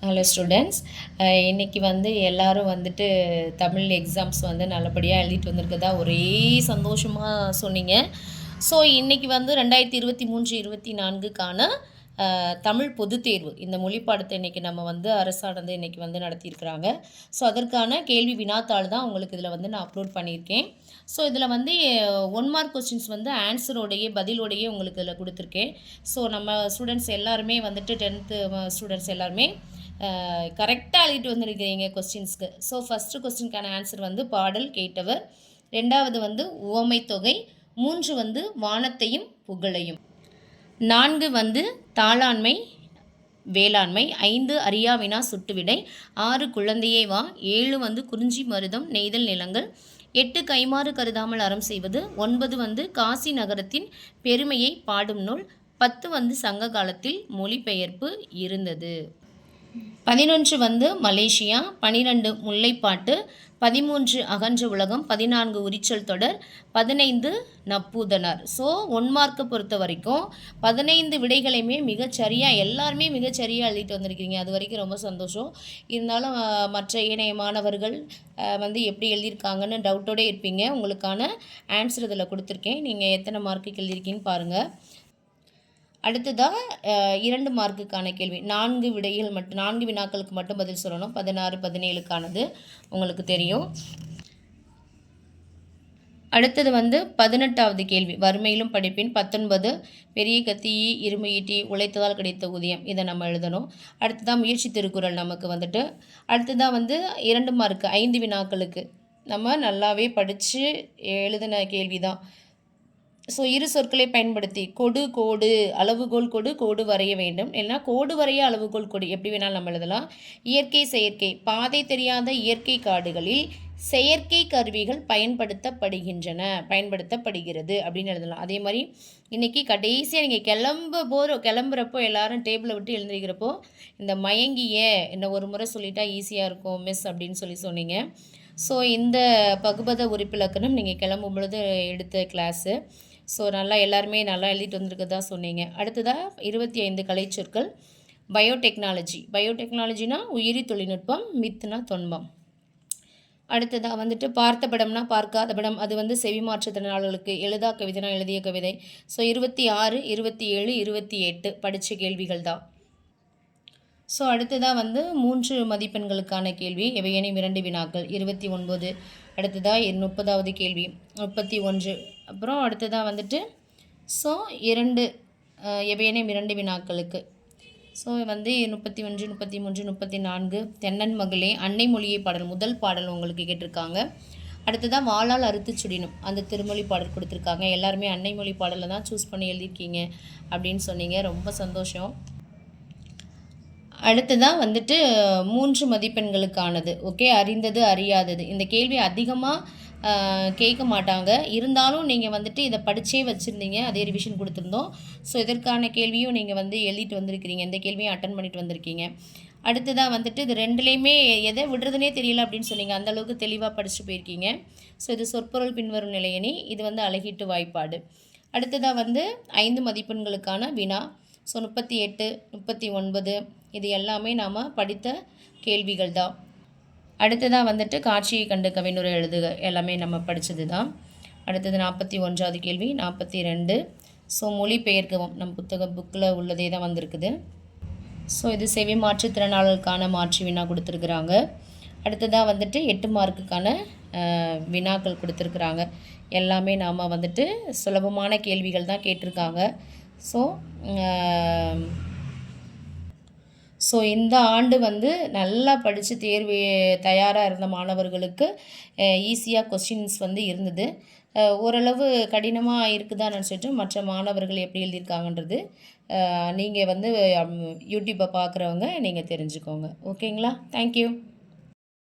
Hello students, இன்றைக்கி எல்லோரும் Tamil exams நல்லபடியாக எழுதிட்டு வந்திருக்கதா ஒரே சந்தோஷமாக சொன்னீங்க. ஸோ இன்றைக்கி 2023-24க்கான தமிழ் பொதுத் தேர்வு இந்த மொழி பாடத்தை இன்றைக்கி நம்ம அரசானது இன்றைக்கி நடத்தியிருக்கிறாங்க. ஸோ அதற்கான கேள்வி வினாத்தாள் தான் உங்களுக்கு இதில் நான் அப்லோட் பண்ணியிருக்கேன். ஸோ இதில் 1 மார்க் கொஸ்டின்ஸ் ஆன்சரோடையே பதிலோடையே உங்களுக்கு இதில் கொடுத்துருக்கேன். ஸோ நம்ம ஸ்டூடெண்ட்ஸ் எல்லாருமே 10th ஸ்டூடெண்ட்ஸ் எல்லாருமே கரெக்டாக எழுதிட்டு வந்திருக்கிறீங்க கொஸ்டின்ஸ்க்கு. ஸோ ஃபஸ்ட்டு கொஸ்டினுக்கான ஆன்சர் பாடல் கேட்டவர், 2வது உவமை தொகை, 3 வானத்தையும் புகழையும், 4 தாளாண்மை வேளாண்மை, 5 அறியா வினா சுட்டுவிடை, 6 குழந்தையே வா, 7 குறிஞ்சி மருதம் நெய்தல் நிலங்கள், 8 கைமாறு கருதாமல் அறம் செய்வது, 9 காசி நகரத்தின் பெருமையை பாடும் நூல், 10 சங்க காலத்தில் மொழிபெயர்ப்பு இருந்தது, 11 மலேசியா, 12 முல்லைப்பாட்டு, 13 அகன்ற உலகம், 14 உரிச்சொல் தொடர், 15 நப்பூதனார். ஸோ 1 மார்க்கை பொறுத்த வரைக்கும் 15 விடைகளையுமே மிகச்சரியாக எல்லாருமே மிகச்சரியாக எழுதிட்டு வந்திருக்கீங்க. அது வரைக்கும் ரொம்ப சந்தோஷம். இருந்தாலும் மற்ற ஏனைய மாணவர்கள் எப்படி எழுதியிருக்காங்கன்னு டவுட்டோடு இருப்பீங்க. உங்களுக்கான ஆன்சர் இதில் கொடுத்துருக்கேன். நீங்கள் எத்தனை மார்க்குக்கு எழுதியிருக்கீங்கன்னு பாருங்கள். அடுத்ததாக 2 மார்க்குக்கான கேள்வி, 4 விடைகள் மட்டும் 4 வினாக்களுக்கு மட்டும் பதில் சொல்லணும். 16, 17க்கானது உங்களுக்கு தெரியும். அடுத்தது 18வது கேள்வி, வறுமையிலும் படிப்பின், 19 பெரிய கத்தி இரும்பு ஈட்டி உழைத்ததால் கிடைத்த ஊதியம், இதை நம்ம எழுதணும். அடுத்ததாக முயற்சி திருக்குறள் நமக்கு அடுத்ததாக 2 மார்க்கு 5 வினாக்களுக்கு நம்ம நல்லாவே படித்து எழுதின கேள்வி தான். ஸோ இரு சொற்களை பயன்படுத்தி கொடு கோடு அளவுகோல் கொடு கோடு வரைய வேண்டும், இல்லைனா கோடு வரைய அளவுகோல் கொடு, எப்படி வேணாலும் நம்ம எழுதலாம். இயற்கை செயற்கை, பாதை தெரியாத இயற்கை காடுகளில் செயற்கை கருவிகள் பயன்படுத்தப்படுகிறது அப்படின்னு எழுதலாம். அதே மாதிரி இன்றைக்கி கடைசியாக நீங்கள் கிளம்புறப்போ எல்லாரும் டேபிளை விட்டு எழுந்திருக்கிறப்போ இந்த மயங்கிய என்ன ஒரு முறை சொல்லிட்டா ஈஸியாக இருக்கும் மிஸ் அப்படின்னு சொன்னீங்க. ஸோ இந்த பகுபத உறுப்பிலக்கணம் நீங்கள் கிளம்பும் பொழுது எடுத்த கிளாஸு. ஸோ எல்லாருமே நல்லா எழுதிட்டு வந்திருக்கதா சொன்னீங்க. அடுத்ததாக 25 கலைச்சொற்கள், பயோடெக்னாலஜினா உயிரி தொழில்நுட்பம், மித்னா தொன்மம். அடுத்ததாக பார்த்த படம்னா பார்க்காத படம், அது செவி மாற்றுத்திறனாளர்களுக்கு, எழுதா கவிதைனா எழுதிய கவிதை. ஸோ 26, 27, 28 படித்த கேள்விகள் தான். ஸோ அடுத்ததாக 3 மதிப்பெண்களுக்கான கேள்வி, எவையேனும் 2 வினாக்கள், 29. அடுத்ததாக 30வது கேள்வி 31. அப்புறம் அடுத்ததாக ஸோ 2 எவையேனும் 2 வினாக்களுக்கு. ஸோ 31, 33, 34 தென்னன் மகளே அன்னை மொழியை பாடல் முதல் பாடல் உங்களுக்கு கேட்டிருக்காங்க. அடுத்ததாக வாளால் அறுத்து சுடினும் அந்த திருமொழி பாடல் கொடுத்துருக்காங்க. எல்லாருமே அன்னை மொழி பாடலில் தான் சூஸ் பண்ணி எழுதியிருக்கீங்க அப்படின்னு சொன்னீங்க, ரொம்ப சந்தோஷம். அடுத்ததாக 3 மதிப்பெண்களுக்கானது, ஓகே, அறிந்தது அறியாதது. இந்த கேள்வி அதிகமாக கேட்க மாட்டாங்க, இருந்தாலும் நீங்கள் இதை படித்தே வச்சுருந்தீங்க, அதே ரிவிஷன் கொடுத்துருந்தோம். ஸோ இதற்கான கேள்வியும் நீங்கள் எழுதிட்டு வந்திருக்கிறீங்க, இந்த கேள்வியும் அட்டன் பண்ணிட்டு வந்திருக்கீங்க. அடுத்ததாக இது 2லேயுமே எதை விடுறதுனே தெரியல அப்படின்னு சொன்னீங்க, அந்தளவுக்கு தெளிவாக படிச்சுட்டு போயிருக்கீங்க. ஸோ இது சொற்பொருள் பின்வரும் நிலையணி, இது அழகீட்டு வாய்ப்பாடு. அடுத்ததாக 5 மதிப்பெண்களுக்கான வினா. ஸோ 38, 39 இது எல்லாமே நாம் படித்த கேள்விகள் தான். அடுத்ததாக காட்சியை கண்டு கவினுரை எழுதுக, எல்லாமே நம்ம படித்தது தான். அடுத்தது 41வது கேள்வி, 42. ஸோ மொழிபெயர்க்கவும் நம்ம புக்கில் உள்ளதே தான் வந்திருக்குது. ஸோ இது செவி மாற்றுத்திறனாளர்களுக்கான மாற்று வினா கொடுத்துருக்குறாங்க. அடுத்ததாக 8 மார்க்குக்கான வினாக்கள் கொடுத்துருக்குறாங்க. எல்லாமே நாம் சுலபமான கேள்விகள் தான் கேட்டிருக்காங்க. ஸோ இந்த ஆண்டு நல்லா படித்து தேர்வு தயாராக இருந்த மாணவர்களுக்கு ஈஸியாக கொஸ்டின்ஸ் இருந்தது. ஓரளவு கடினமாக இருக்குதான்னு நினச்சிட்டு மற்ற மாணவர்கள் எப்படி எழுதியிருக்காங்கன்றது நீங்கள் யூடியூப்பை பார்க்குறவங்க நீங்கள் தெரிஞ்சுக்கோங்க. ஓகேங்களா? தேங்க்யூ.